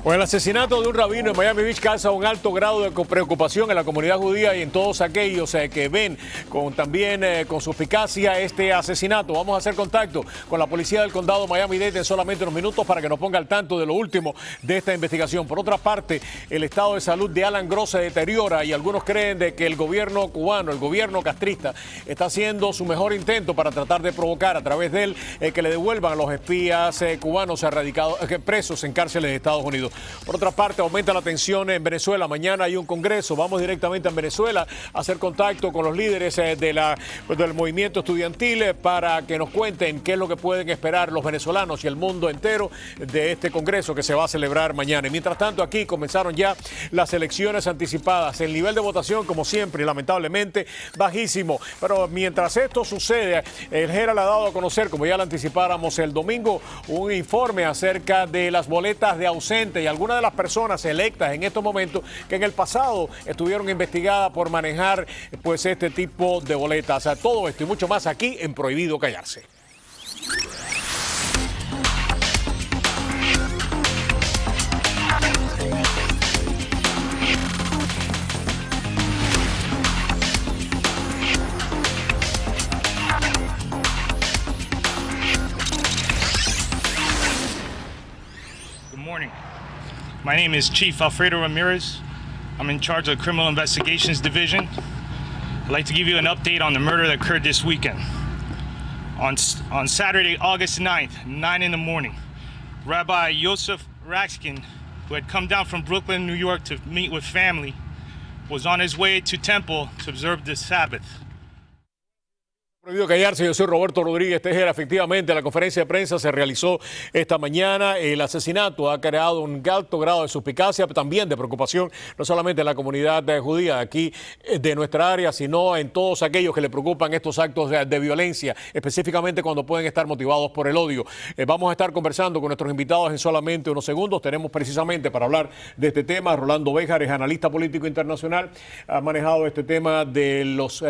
Bueno, el asesinato de un rabino en Miami Beach causa un alto grado de preocupación en la comunidad judía y en todos aquellos que ven con suspicacia este asesinato. Vamos a hacer contacto con la policía del condado Miami-Dade en solamente unos minutos para que nos ponga al tanto de lo último de esta investigación. Por otra parte, el estado de salud de Alan Gross se deteriora y algunos creen de que el gobierno cubano, el gobierno castrista, está haciendo su mejor intento para tratar de provocar a través de él que le devuelvan a los espías cubanos radicados, presos en cárceles de Estados Unidos. Por otra parte, aumenta la tensión en Venezuela. Mañana hay un congreso. Vamos directamente a Venezuela a hacer contacto con los líderes del movimiento estudiantil para que nos cuenten qué es lo que pueden esperar los venezolanos y el mundo entero de este congreso que se va a celebrar mañana. Y mientras tanto, aquí comenzaron ya las elecciones anticipadas. El nivel de votación, como siempre, lamentablemente, bajísimo. Pero mientras esto sucede, el GERA le ha dado a conocer, como ya lo anticipáramos el domingo, un informe acerca de las boletas de ausentes y algunas de las personas electas en estos momentos que en el pasado estuvieron investigadas por manejar pues este tipo de boletas. O sea, todo esto y mucho más aquí en Prohibido Callarse. Good morning. My name is Chief Alfredo Ramirez. I'm in charge of the Criminal Investigations Division. I'd like to give you an update on the murder that occurred this weekend. On Saturday, August 9th, 9 in the morning, Rabbi Yosef Rakskin, who had come down from Brooklyn, New York to meet with family, was on his way to temple to observe the Sabbath. Prohibido Callarse, yo soy Roberto Rodríguez Tejera. Efectivamente, la conferencia de prensa se realizó esta mañana. El asesinato ha creado un alto grado de suspicacia, pero también de preocupación, no solamente en la comunidad judía aquí de nuestra área, sino en todos aquellos que le preocupan estos actos de violencia, específicamente cuando pueden estar motivados por el odio. Vamos a estar conversando con nuestros invitados en solamente unos segundos. Tenemos precisamente para hablar de este tema, Rolando Béjar, es analista político internacional, ha manejado este tema de los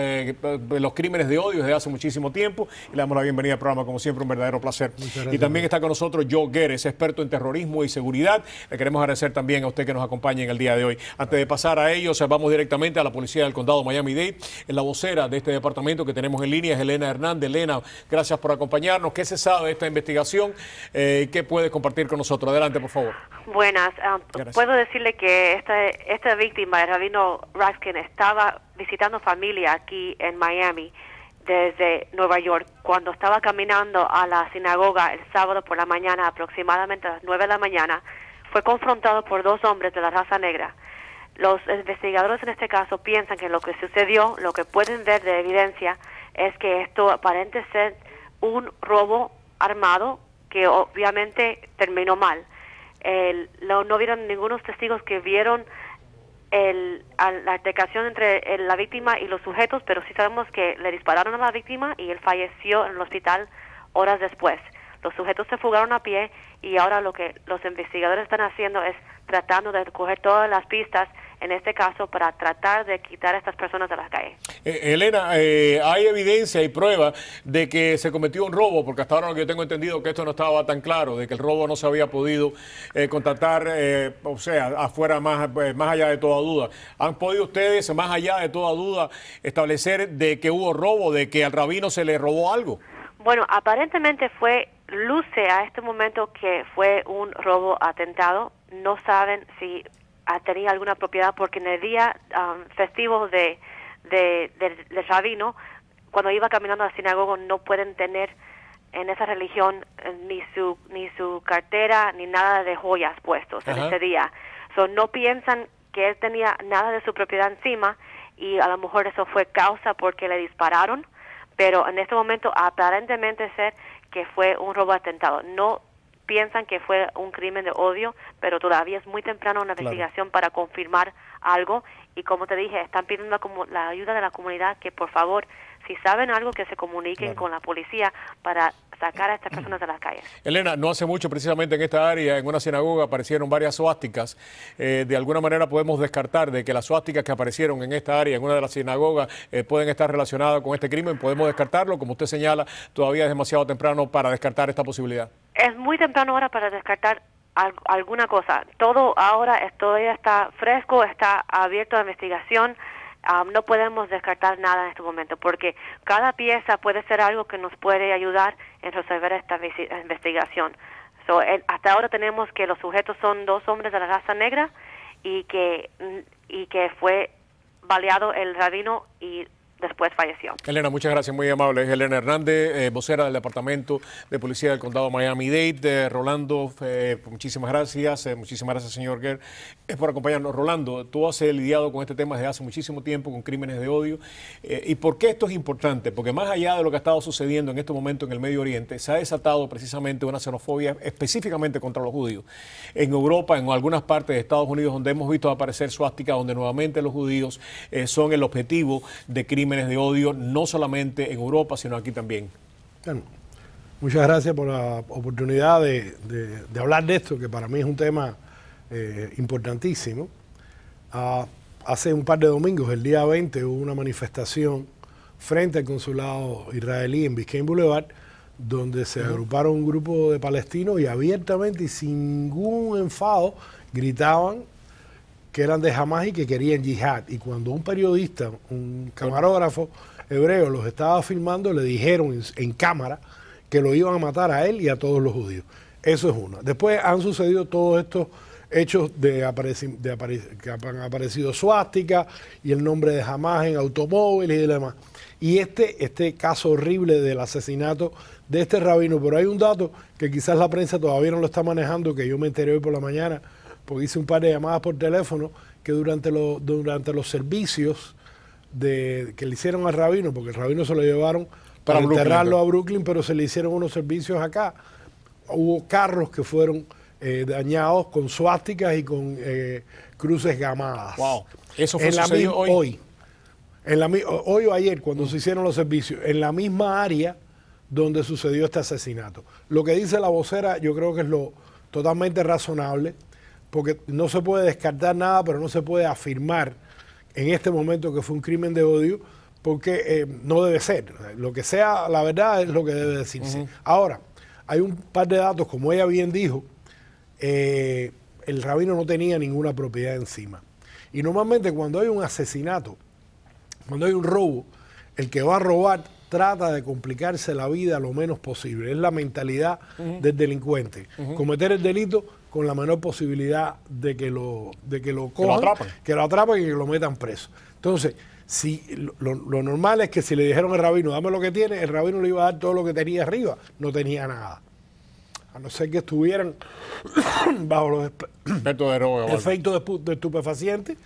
crímenes de odio desde hace muchísimo tiempo y le damos la bienvenida al programa, como siempre, un verdadero placer. Y también está con nosotros Joe Guedes, experto en terrorismo y seguridad. Le queremos agradecer también a usted que nos acompañe en el día de hoy. Antes de pasar a ellos, vamos directamente a la policía del condado Miami-Dade. La vocera de este departamento que tenemos en línea es Elena Hernández. Elena, gracias por acompañarnos. ¿Qué se sabe de esta investigación? ¿Qué puede compartir con nosotros? Adelante, por favor. Buenas. Puedo decirle que esta víctima, el rabino Raskin, estaba visitando familia aquí en Miami desde Nueva York. Cuando estaba caminando a la sinagoga el sábado por la mañana, aproximadamente a las 9 de la mañana, fue confrontado por dos hombres de la raza negra. Los investigadores en este caso piensan que lo que sucedió, lo que pueden ver de evidencia, es que esto aparente ser un robo que obviamente terminó mal. No vieron ningunos testigos que vieron la altercación entre la víctima y los sujetos, pero sí sabemos que le dispararon a la víctima y él falleció en el hospital horas después. Los sujetos se fugaron a pie y ahora lo que los investigadores están haciendo es tratando de coger todas las pistas en este caso para tratar de quitar a estas personas de las calles. Elena, ¿hay evidencia y prueba de que se cometió un robo? Porque hasta ahora lo que yo tengo entendido que esto no estaba tan claro, de que el robo no se había podido contactar, o sea, afuera más allá de toda duda. ¿Han podido ustedes, más allá de toda duda, establecer de que hubo robo, de que al rabino se le robó algo? Bueno, aparentemente luce a este momento que fue un robo atentado. No saben si tenía alguna propiedad, porque en el día festivo del rabino, cuando iba caminando a la sinagoga, no pueden tener en esa religión ni su cartera ni nada de joyas puestos en ese día. No piensan que él tenía nada de su propiedad encima y a lo mejor eso fue causa porque le dispararon, pero en este momento aparentemente ser que fue un robo atentado. No piensan que fue un crimen de odio, pero todavía es muy temprano una investigación para confirmar algo. Y como te dije, están pidiendo la ayuda de la comunidad, que por favor, si saben algo, que se comuniquen con la policía para sacar a estas personas de las calles. Elena, no hace mucho precisamente en esta área, en una sinagoga, aparecieron varias suásticas. De alguna manera podemos descartar de que las suásticas que aparecieron en esta área, en una de las sinagogas, pueden estar relacionadas con este crimen. ¿Podemos descartarlo? Como usted señala, todavía es demasiado temprano para descartar esta posibilidad. Es muy temprano ahora para descartar alguna cosa. Todo ahora todavía está fresco, está abierto a investigación. No podemos descartar nada en este momento porque cada pieza puede ser algo que nos puede ayudar en resolver esta investigación. Hasta ahora tenemos que los sujetos son 2 hombres de la raza negra y que fue baleado el rabino y después falleció. Elena, muchas gracias, muy amable. Es Elena Hernández, vocera del Departamento de Policía del Condado Miami-Dade. Rolando, muchísimas gracias. Muchísimas gracias, señor Gere, por acompañarnos. Rolando, tú has lidiado con este tema desde hace muchísimo tiempo, con crímenes de odio. ¿Y por qué esto es importante? Porque más allá de lo que ha estado sucediendo en este momento en el Medio Oriente, se ha desatado precisamente una xenofobia específicamente contra los judíos. En Europa, en algunas partes de Estados Unidos, donde hemos visto aparecer suásticas, donde nuevamente los judíos son el objetivo de crímenes de odio, no solamente en Europa, sino aquí también. Bueno, muchas gracias por la oportunidad de hablar de esto, que para mí es un tema importantísimo. Hace un par de domingos, el día 20, hubo una manifestación frente al consulado israelí en Biscayne Boulevard, donde se agruparon un grupo de palestinos y abiertamente y sin ningún enfado gritaban que eran de Hamas y que querían yihad. Y cuando un periodista, un camarógrafo hebreo los estaba filmando, le dijeron en cámara que lo iban a matar a él y a todos los judíos. Eso es uno. Después han sucedido todos estos hechos que han aparecido suásticas y el nombre de Hamas en automóviles y demás. Y este caso horrible del asesinato de este rabino, pero hay un dato que quizás la prensa todavía no lo está manejando, que yo me enteré hoy por la mañana, porque hice un par de llamadas por teléfono, que durante los servicios que le hicieron al rabino, porque el rabino se lo llevaron para enterrarlo a Brooklyn, pero se le hicieron unos servicios acá, hubo carros que fueron dañados con suásticas y con cruces gamadas. Wow. Eso fue sucedido hoy. Hoy o ayer, cuando se hicieron los servicios, en la misma área donde sucedió este asesinato. Lo que dice la vocera, yo creo que es lo totalmente razonable, porque no se puede descartar nada, pero no se puede afirmar en este momento que fue un crimen de odio, porque no debe ser. Lo que sea, la verdad es lo que debe decirse. Ahora, hay un par de datos, como ella bien dijo, el rabino no tenía ninguna propiedad encima. Y normalmente cuando hay un asesinato, cuando hay un robo, el que va a robar trata de complicarse la vida lo menos posible. Es la mentalidad del delincuente. Cometer el delito con la menor posibilidad de que lo cojan, que lo atrapen y que lo metan preso. Entonces, lo normal es que si le dijeron al rabino, dame lo que tiene, el rabino le iba a dar todo lo que tenía arriba. No tenía nada. A no ser que estuvieran bajo los efectos de estupefacientes,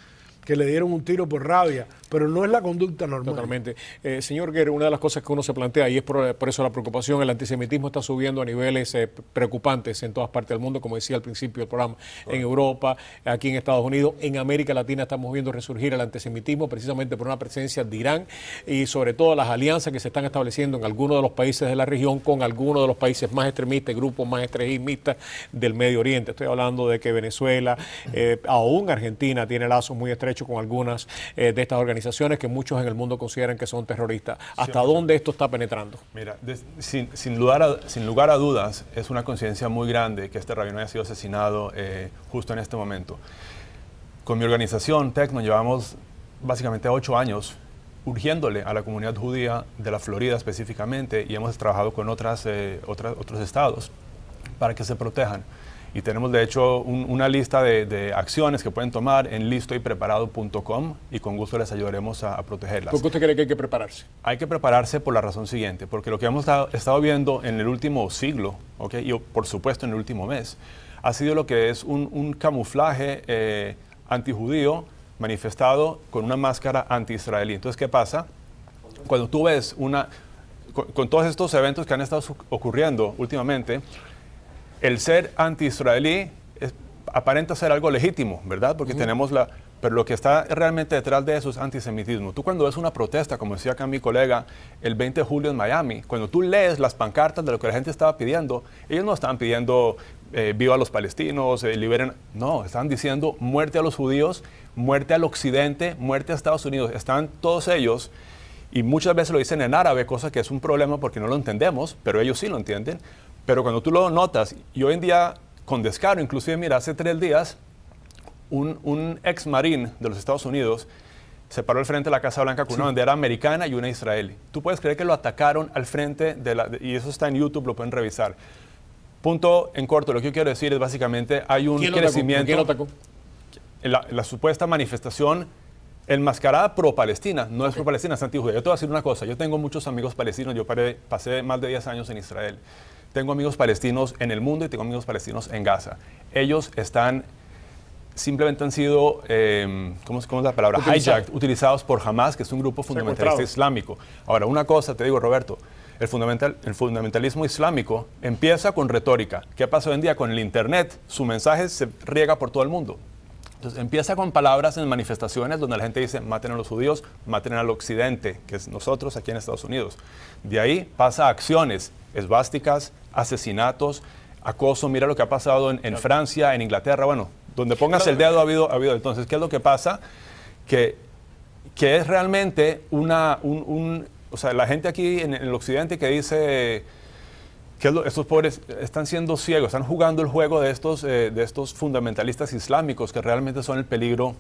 que le dieron un tiro por rabia, pero no es la conducta normal. Totalmente. Señor Gere, una de las cosas que uno se plantea, y es por eso la preocupación, el antisemitismo está subiendo a niveles preocupantes en todas partes del mundo, como decía al principio del programa, en Europa, aquí en Estados Unidos, en América Latina estamos viendo resurgir el antisemitismo precisamente por una presencia de Irán y sobre todo las alianzas que se están estableciendo en algunos de los países de la región con algunos de los países más extremistas, grupos más extremistas del Medio Oriente. Estoy hablando de que Venezuela, aún Argentina, tiene lazos muy estrechos con algunas de estas organizaciones que muchos en el mundo consideran que son terroristas. ¿Hasta dónde esto está penetrando? Mira, sin lugar a dudas, es una conciencia muy grande que este rabino haya sido asesinado justo en este momento. Con mi organización, TECNO, llevamos básicamente 8 años urgiéndole a la comunidad judía de la Florida específicamente, y hemos trabajado con otros estados para que se protejan. Y tenemos, de hecho, una lista de acciones que pueden tomar en listoypreparado.com y con gusto les ayudaremos a protegerlas. ¿Por qué usted cree que hay que prepararse? Hay que prepararse por la razón siguiente, porque lo que hemos estado viendo en el último siglo, y por supuesto en el último mes, ha sido lo que es un camuflaje antijudío manifestado con una máscara anti-israelí. Entonces, ¿qué pasa? Cuando tú ves con todos estos eventos que han estado ocurriendo últimamente, el ser anti-israelí aparenta ser algo legítimo, ¿verdad? Porque tenemos pero lo que está realmente detrás de eso es antisemitismo. Tú cuando ves una protesta, como decía acá mi colega, el 20 de julio en Miami, cuando tú lees las pancartas de lo que la gente estaba pidiendo, ellos no estaban pidiendo viva a los palestinos, liberen... No, estaban diciendo muerte a los judíos, muerte al occidente, muerte a Estados Unidos. Están todos ellos, y muchas veces lo dicen en árabe, cosa que es un problema porque no lo entendemos, pero ellos sí lo entienden. Pero cuando tú lo notas, y hoy en día con descaro. Inclusive, mira, hace 3 días, un ex marín de los Estados Unidos se paró al frente de la Casa Blanca con una bandera americana y una israelí. Tú puedes creer que lo atacaron al frente y eso está en YouTube, lo pueden revisar. Punto en corto, lo que yo quiero decir es básicamente hay un crecimiento. ¿Quién lo atacó? La supuesta manifestación enmascarada pro-Palestina, no es pro-Palestina, es anti-judía. Yo te voy a decir una cosa, yo tengo muchos amigos palestinos, yo pasé más de 10 años en Israel. Tengo amigos palestinos en el mundo y tengo amigos palestinos en Gaza. Ellos simplemente han sido, ¿cómo es la palabra? Hijacked, utilizados por Hamas, que es un grupo fundamentalista islámico. Ahora, una cosa te digo, Roberto, el fundamentalismo islámico empieza con retórica. ¿Qué pasa hoy en día? Con el Internet, su mensaje se riega por todo el mundo. Entonces empieza con palabras en manifestaciones donde la gente dice, maten a los judíos, maten al occidente, que es nosotros aquí en Estados Unidos. De ahí pasa a acciones, esvásticas, asesinatos, acoso. Mira lo que ha pasado en Francia, en Inglaterra, bueno, donde pongas el dedo ha habido. Entonces, ¿qué es lo que pasa? Que es realmente o sea, la gente aquí en el occidente que dice que estos pobres están siendo ciegos, están jugando el juego de estos fundamentalistas islámicos que realmente son el peligro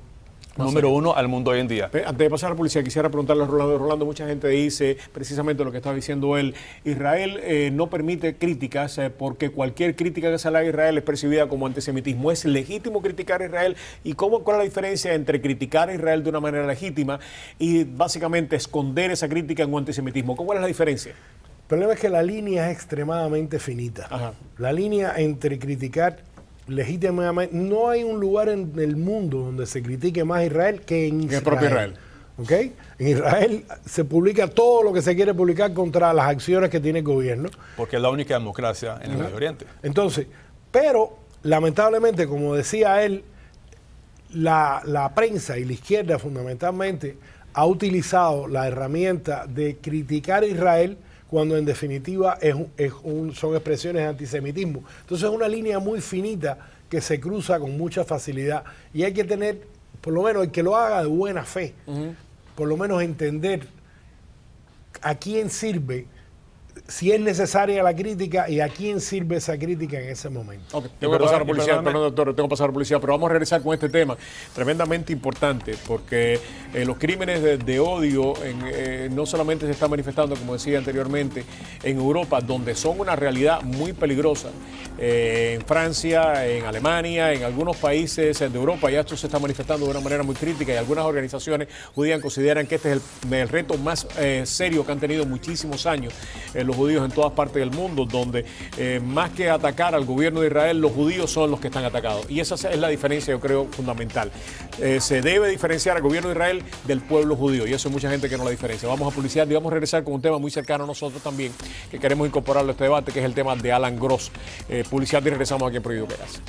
número uno al mundo hoy en día. Antes de pasar a la policía, quisiera preguntarle a Rolando. Rolando, mucha gente dice precisamente lo que estaba diciendo él. Israel no permite críticas porque cualquier crítica que se le haga a Israel es percibida como antisemitismo. ¿Es legítimo criticar a Israel? ¿Y cuál es la diferencia entre criticar a Israel de una manera legítima y básicamente esconder esa crítica en un antisemitismo? ¿Cuál es la diferencia? El problema es que la línea es extremadamente finita. Ajá. La línea entre criticar legítimamente, no hay un lugar en el mundo donde se critique más a Israel que en Israel. El propio Israel. ¿Okay? En Israel se publica todo lo que se quiere publicar contra las acciones que tiene el gobierno. Porque es la única democracia en el Medio Oriente. Entonces, pero lamentablemente, como decía él, la prensa y la izquierda fundamentalmente ha utilizado la herramienta de criticar a Israel cuando en definitiva son expresiones de antisemitismo. Entonces es una línea muy finita que se cruza con mucha facilidad y hay que tener, por lo menos el que lo haga de buena fe, por lo menos entender a quién sirve, si es necesaria la crítica y a quién sirve esa crítica en ese momento. Okay. Tengo que pasar a la policía, perdón, doctor, tengo que pasar a la policía, pero vamos a regresar con este tema tremendamente importante, porque los crímenes de odio no solamente se están manifestando, como decía anteriormente, en Europa, donde son una realidad muy peligrosa. En Francia, en Alemania, en algunos países de Europa, ya esto se está manifestando de una manera muy crítica y algunas organizaciones judías consideran que este es el reto más serio que han tenido muchísimos años los judíos en todas partes del mundo, donde más que atacar al gobierno de Israel, los judíos son los que están atacados. Y esa es la diferencia, yo creo, fundamental. Se debe diferenciar al gobierno de Israel del pueblo judío, y eso hay mucha gente que no la diferencia. Vamos a publicidad y vamos a regresar con un tema muy cercano a nosotros también, que queremos incorporarlo a este debate, que es el tema de Alan Gross. Publicidad y regresamos aquí en Prohibido Callarse.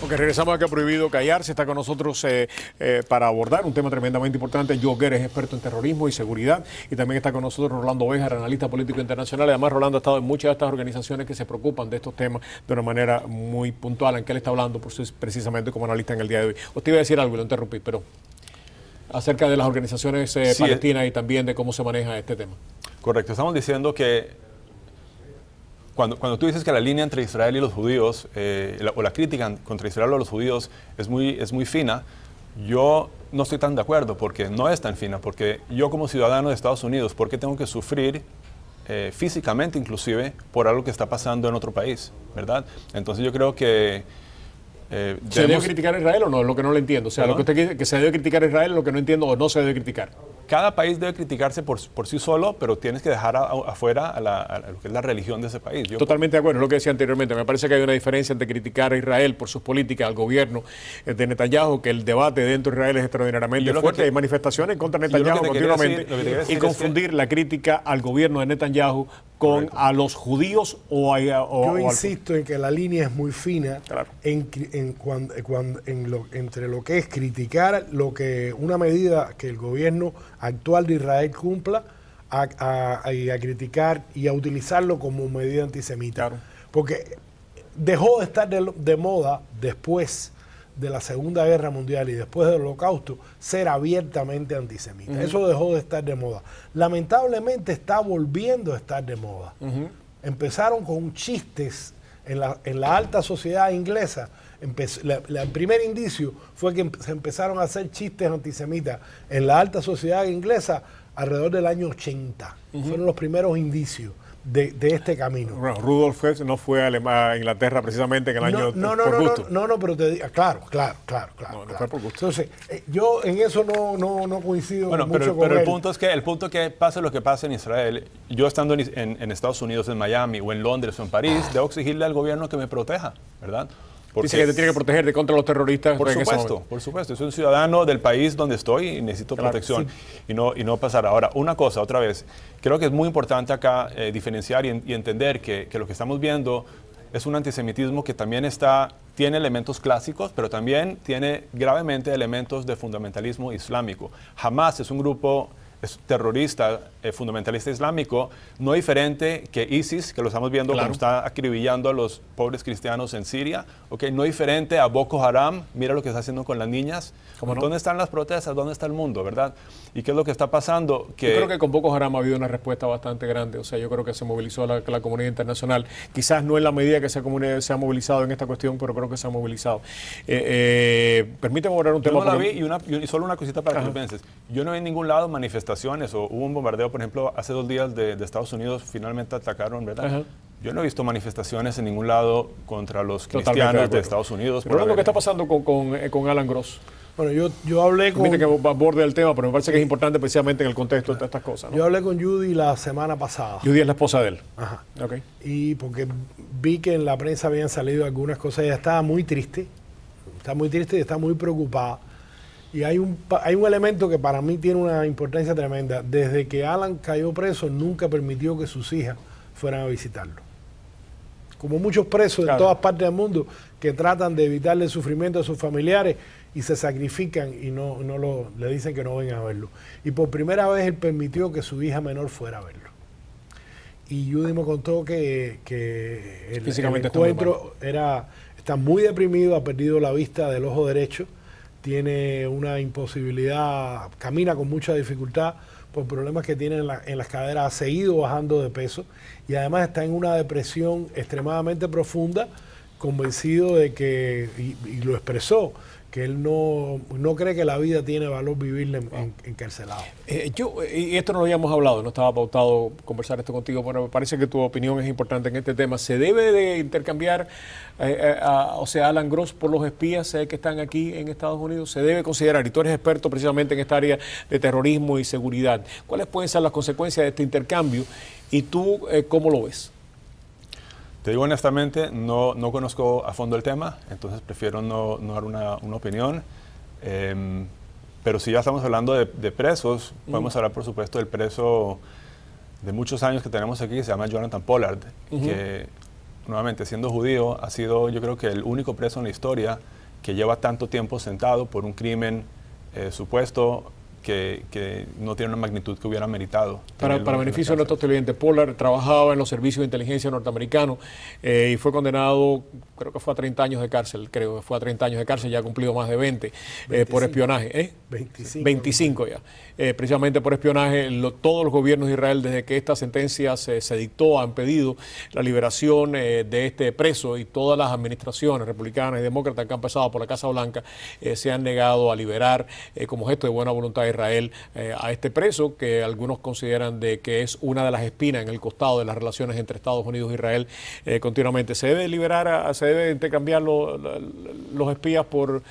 Que regresamos acá a Prohibido Callarse. Está con nosotros para abordar un tema tremendamente importante. Joe Guerra es experto en terrorismo y seguridad. Y también está con nosotros Rolando Béjar, analista político internacional. Además, Rolando ha estado en muchas de estas organizaciones que se preocupan de estos temas de una manera muy puntual, en que él está hablando precisamente como analista en el día de hoy. Usted iba a decir algo y lo interrumpí, pero acerca de las organizaciones palestinas y también de cómo se maneja este tema. Correcto. Estamos diciendo que Cuando tú dices que la línea entre Israel y los judíos, o la crítica contra Israel o los judíos es muy fina, yo no estoy tan de acuerdo, porque no es tan fina, porque yo como ciudadano de Estados Unidos, ¿por qué tengo que sufrir físicamente inclusive por algo que está pasando en otro país, verdad? Entonces yo creo que ¿se debe criticar a Israel o no? Es lo que no le entiendo. O sea, ¿lo que usted quiere que se debe criticar a Israel es lo que no entiendo o no se debe criticar? Cada país debe criticarse por sí solo, pero tienes que dejar afuera a lo que es la religión de ese país. Totalmente de acuerdo, es lo que decía anteriormente. Me parece que hay una diferencia entre criticar a Israel por sus políticas, al gobierno de Netanyahu, que el debate dentro de Israel es extraordinariamente fuerte. Hay manifestaciones contra Netanyahu continuamente. Y confundir la crítica al gobierno de Netanyahu con a los judíos Yo insisto en que la línea es muy fina, claro, entre lo que es criticar una medida que el gobierno actual de Israel cumpla a criticar y a utilizarlo como medida antisemita. Claro. Porque dejó de estar de moda después de la Segunda Guerra Mundial y después del Holocausto, ser abiertamente antisemita. Eso dejó de estar de moda. Lamentablemente está volviendo a estar de moda. Empezaron con chistes en la alta sociedad inglesa. El primer indicio fue que se empezaron a hacer chistes antisemitas en la alta sociedad inglesa alrededor del año 80. Fueron los primeros indicios de este camino. Bueno, Rudolf Hess no fue a Inglaterra precisamente en el año por gusto. No, pero te digo, claro. No fue por gusto. Entonces, yo en eso no coincido mucho con él. Pero el punto es que pase lo que pase en Israel, yo estando en Estados Unidos, en Miami, o en Londres, o en París, debo exigirle al gobierno que me proteja, ¿verdad? Porque dice que te tiene que proteger de contra los terroristas. Por supuesto. Soy un ciudadano del país donde estoy y necesito protección y no pasar. Ahora, una cosa, otra vez, creo que es muy importante acá diferenciar y entender que lo que estamos viendo es un antisemitismo que también tiene elementos clásicos, pero también tiene gravemente elementos de fundamentalismo islámico. Hamas es un grupo terrorista, fundamentalista islámico, no diferente que ISIS, que lo estamos viendo cuando está acribillando a los pobres cristianos en Siria, no diferente a Boko Haram, mira lo que está haciendo con las niñas. ¿Dónde están las protestas? ¿Dónde está el mundo? ¿Verdad? ¿Y qué es lo que está pasando? Yo creo que con Boko Haram ha habido una respuesta bastante grande, o sea, yo creo que se movilizó la comunidad internacional, quizás no en la medida que se ha movilizado en esta cuestión, pero creo que se ha movilizado. Permíteme abordar un tema. Yo no la vi y solo una cosita para que lo pienses. Yo no vi en ningún lado manifestaciones o hubo un bombardeo, por ejemplo, hace 2 días de Estados Unidos, finalmente atacaron, ¿verdad? Yo no he visto manifestaciones en ningún lado contra los cristianos de Estados Unidos. Pero lo que está pasando con Alan Gross. Bueno, yo hablé con... Permite que aborde el tema, pero me parece que es importante precisamente en el contexto de estas cosas, ¿no? Yo hablé con Judy la semana pasada. Judy es la esposa de él. Ajá. Okay. Y porque vi que en la prensa habían salido algunas cosas, ella estaba muy triste. Está muy triste y está muy preocupada. Y hay un elemento que para mí tiene una importancia tremenda. Desde que Alan cayó preso, nunca permitió que sus hijas fueran a visitarlo. Como muchos presos de todas partes del mundo que tratan de evitarle el sufrimiento a sus familiares y se sacrifican y le dicen que no vengan a verlo. Y por primera vez él permitió que su hija menor fuera a verlo. Y Judy me contó que el encuentro está muy deprimido, ha perdido la vista del ojo derecho, tiene una imposibilidad, camina con mucha dificultad por problemas que tiene en las caderas, ha seguido bajando de peso y además está en una depresión extremadamente profunda, convencido de que, y lo expresó, que él no cree que la vida tiene valor vivirla encarcelado. Y esto no lo habíamos hablado, no estaba pautado conversar esto contigo, pero me parece que tu opinión es importante en este tema. ¿Se debe de intercambiar, Alan Gross por los espías que están aquí en Estados Unidos? ¿Se debe considerar? Y tú eres experto precisamente en esta área de terrorismo y seguridad. ¿Cuáles pueden ser las consecuencias de este intercambio? ¿Y tú cómo lo ves? Te digo honestamente, no conozco a fondo el tema, entonces prefiero no dar una opinión. Pero si ya estamos hablando de presos, podemos hablar, por supuesto, del preso de muchos años que tenemos aquí, que se llama Jonathan Pollard, que, nuevamente, siendo judío, ha sido, yo creo que el único preso en la historia que lleva tanto tiempo sentado por un crimen supuesto que no tiene una magnitud que hubiera meritado. Para beneficio de nuestros televidentes, Pollard trabajaba en los servicios de inteligencia norteamericanos y fue condenado, creo que fue a 30 años de cárcel, ya ha cumplido más de 20 por espionaje. 25 ya. Precisamente por espionaje, todos los gobiernos de Israel, desde que esta sentencia se dictó, han pedido la liberación de este preso y todas las administraciones republicanas y demócratas que han pasado por la Casa Blanca se han negado a liberar como gesto de buena voluntad de Israel a este preso, que algunos consideran de que es una de las espinas en el costado de las relaciones entre Estados Unidos e Israel continuamente. ¿Se debe liberar, se debe intercambiar los espías por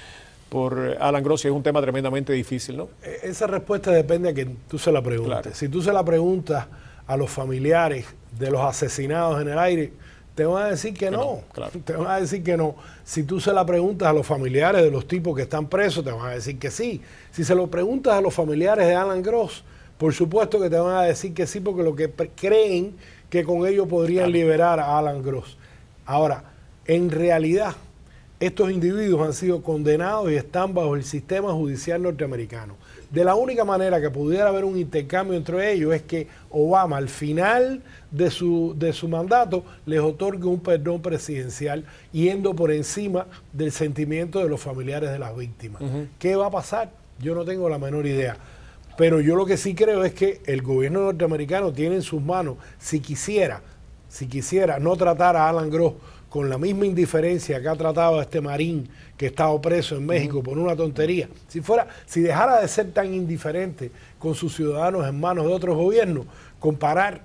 Alan Gross? Es un tema tremendamente difícil, ¿no? Esa respuesta depende a quien tú se la preguntes. Claro. Si tú se la preguntas a los familiares de los asesinados en el aire, te van a decir que no. Claro. Te van a decir que no. Si tú se la preguntas a los familiares de los tipos que están presos, te van a decir que sí. Si se lo preguntas a los familiares de Alan Gross, por supuesto que te van a decir que sí, porque lo que creen que con ello podrían liberar a Alan Gross. Ahora, en realidad, estos individuos han sido condenados y están bajo el sistema judicial norteamericano. De la única manera que pudiera haber un intercambio entre ellos es que Obama al final de su mandato les otorgue un perdón presidencial yendo por encima del sentimiento de los familiares de las víctimas. ¿Qué va a pasar? Yo no tengo la menor idea. Pero yo lo que sí creo es que el gobierno norteamericano tiene en sus manos, si quisiera no tratar a Alan Gross con la misma indiferencia que ha tratado a este marín que estaba preso en México por una tontería, si dejara de ser tan indiferente con sus ciudadanos en manos de otros gobiernos, comparar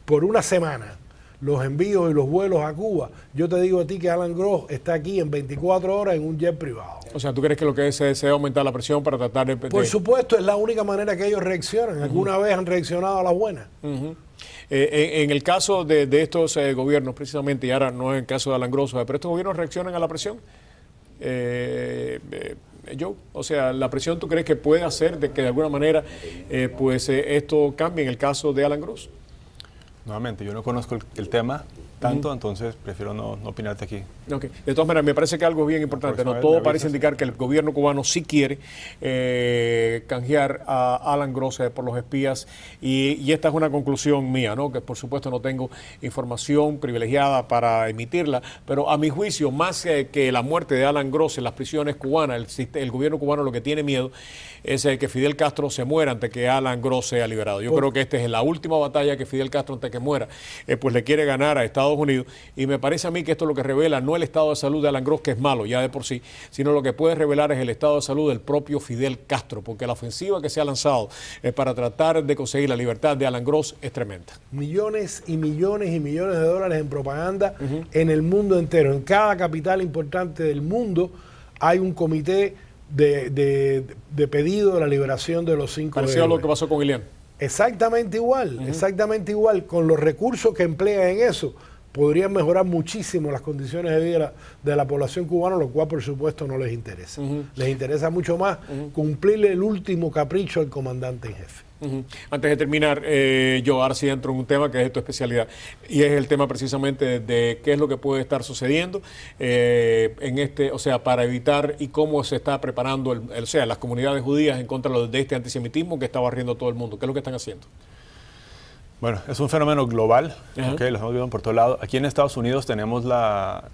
por una semana los envíos y los vuelos a Cuba, yo te digo a ti que Alan Gross está aquí en 24 horas en un jet privado. O sea, ¿tú crees que lo que se desea aumentar la presión para tratar de...? Por supuesto, es la única manera que ellos reaccionan. ¿Alguna vez han reaccionado a las buenas? En el caso de estos gobiernos, precisamente, y ahora no es el caso de Alan Gross, pero estos gobiernos reaccionan a la presión. Joe, o sea, ¿la presión tú crees que puede hacer de que de alguna manera esto cambie en el caso de Alan Gross? Nuevamente, yo no conozco el tema tanto, entonces prefiero no opinarte aquí. Okay. De todas maneras, me parece que algo bien importante, ¿no? Todo parece indicar que el gobierno cubano sí quiere canjear a Alan Gross por los espías y esta es una conclusión mía, ¿no? Que por supuesto no tengo información privilegiada para emitirla, pero a mi juicio, más que la muerte de Alan Gross en las prisiones cubanas, el gobierno cubano lo que tiene miedo es que Fidel Castro se muera antes que Alan Gross sea liberado. Yo creo que esta es la última batalla que Fidel Castro antes que muera, pues le quiere ganar a Estados Unidos, y me parece a mí que esto lo que revela no el estado de salud de Alan Gross, que es malo ya de por sí, sino lo que puede revelar es el estado de salud del propio Fidel Castro, porque la ofensiva que se ha lanzado para tratar de conseguir la libertad de Alan Gross es tremenda. Millones y millones y millones de dólares en propaganda en el mundo entero. En cada capital importante del mundo hay un comité de pedido de la liberación de los 5 Pareció a lo que pasó con Ilián. Exactamente igual, exactamente igual. Con los recursos que emplea en eso, podrían mejorar muchísimo las condiciones de vida de la población cubana, lo cual por supuesto no les interesa. Les interesa mucho más cumplirle el último capricho al comandante en jefe. Antes de terminar, yo ahora sí entro en un tema que es tu especialidad, y es el tema precisamente de qué es lo que puede estar sucediendo o sea, para evitar y cómo se está preparando o sea, las comunidades judías en contra de este antisemitismo que está barriendo todo el mundo. ¿Qué es lo que están haciendo? Bueno, es un fenómeno global, okay, lo estamos viendo por todo lado. Aquí en Estados Unidos tenemos la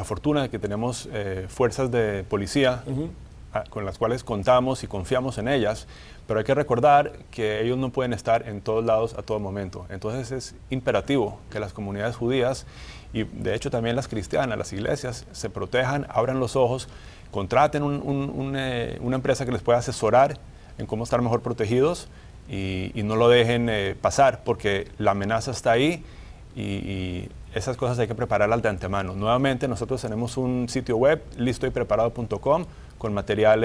fortuna de que tenemos fuerzas de policía con las cuales contamos y confiamos en ellas, pero hay que recordar que ellos no pueden estar en todos lados a todo momento. Entonces es imperativo que las comunidades judías y de hecho también las cristianas, las iglesias, se protejan, abran los ojos, contraten una empresa que les pueda asesorar en cómo estar mejor protegidos y no lo dejen pasar, porque la amenaza está ahí y esas cosas hay que prepararlas de antemano. Nuevamente, nosotros tenemos un sitio web, listoypreparado.com, con material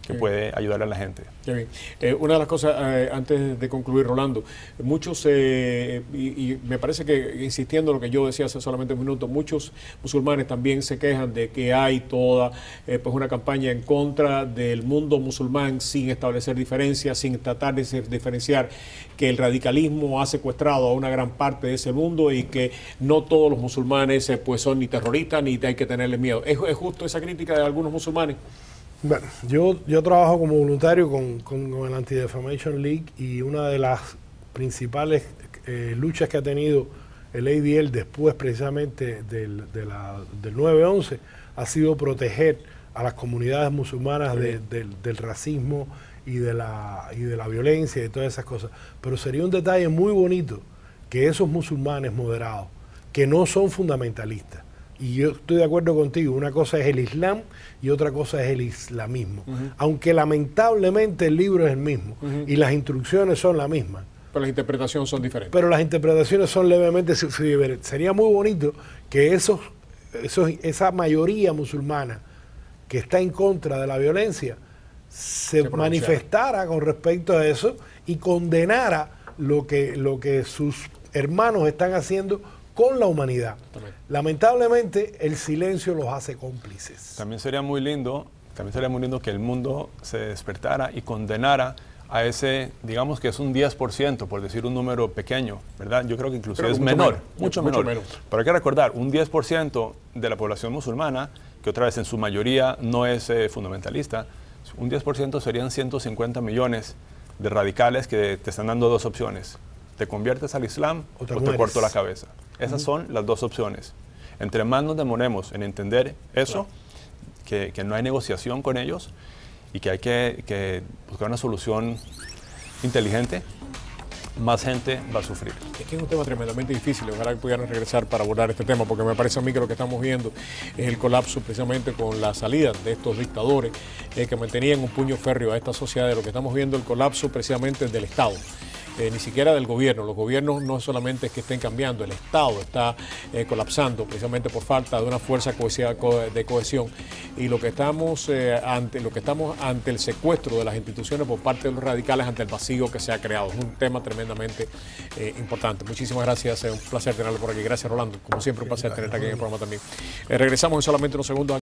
que puede ayudar a la gente. Qué bien. Una de las cosas, antes de concluir, Rolando, muchos, y me parece que insistiendo en lo que yo decía hace solamente un minuto, muchos musulmanes también se quejan de que hay toda pues una campaña en contra del mundo musulmán sin establecer diferencias, sin tratar de diferenciar que el radicalismo ha secuestrado a una gran parte de ese mundo y que no todos los musulmanes pues son ni terroristas ni hay que tenerle miedo. ¿Es justo esa crítica de algunos musulmanes? Bueno, yo trabajo como voluntario con el Anti-Defamation League, y una de las principales luchas que ha tenido el ADL después precisamente del 9/11 ha sido proteger a las comunidades musulmanas del racismo y de la violencia y de todas esas cosas. Pero sería un detalle muy bonito que esos musulmanes moderados, que no son fundamentalistas, y yo estoy de acuerdo contigo, una cosa es el Islam y otra cosa es el islamismo. Aunque lamentablemente el libro es el mismo y las instrucciones son las mismas. Pero las interpretaciones son diferentes. Pero las interpretaciones son levemente diferentes. Sería muy bonito que esa mayoría musulmana que está en contra de la violencia se manifestara con respecto a eso y condenara lo que sus hermanos están haciendo con la humanidad. Lamentablemente el silencio los hace cómplices. También sería muy lindo que el mundo se despertara y condenara a ese, digamos que es un 10%, por decir un número pequeño, ¿verdad? Yo creo que inclusive es menor, mucho menor. Pero hay que recordar, un 10% de la población musulmana que otra vez en su mayoría no es fundamentalista, un 10% serían 150 millones de radicales que te están dando dos opciones. Te conviertes al Islam o te corto la cabeza. Esas son las dos opciones. Entre más nos demoremos en entender eso, que no hay negociación con ellos y que hay que buscar una solución inteligente, más gente va a sufrir. Es que es un tema tremendamente difícil. Ojalá que pudieran regresar para abordar este tema, porque me parece a mí que lo que estamos viendo es el colapso precisamente con la salida de estos dictadores que mantenían un puño férreo a esta sociedad. Lo que estamos viendo es el colapso precisamente del Estado. Ni siquiera del gobierno. Los gobiernos no solamente es que estén cambiando, el Estado está colapsando precisamente por falta de una fuerza de cohesión. Y lo que estamos ante el secuestro de las instituciones por parte de los radicales, ante el vacío que se ha creado. Es un tema tremendamente importante. Muchísimas gracias, es un placer tenerlo por aquí. Gracias, Rolando. Como siempre, un placer tenerte aquí en el programa también. Regresamos en solamente unos segundos.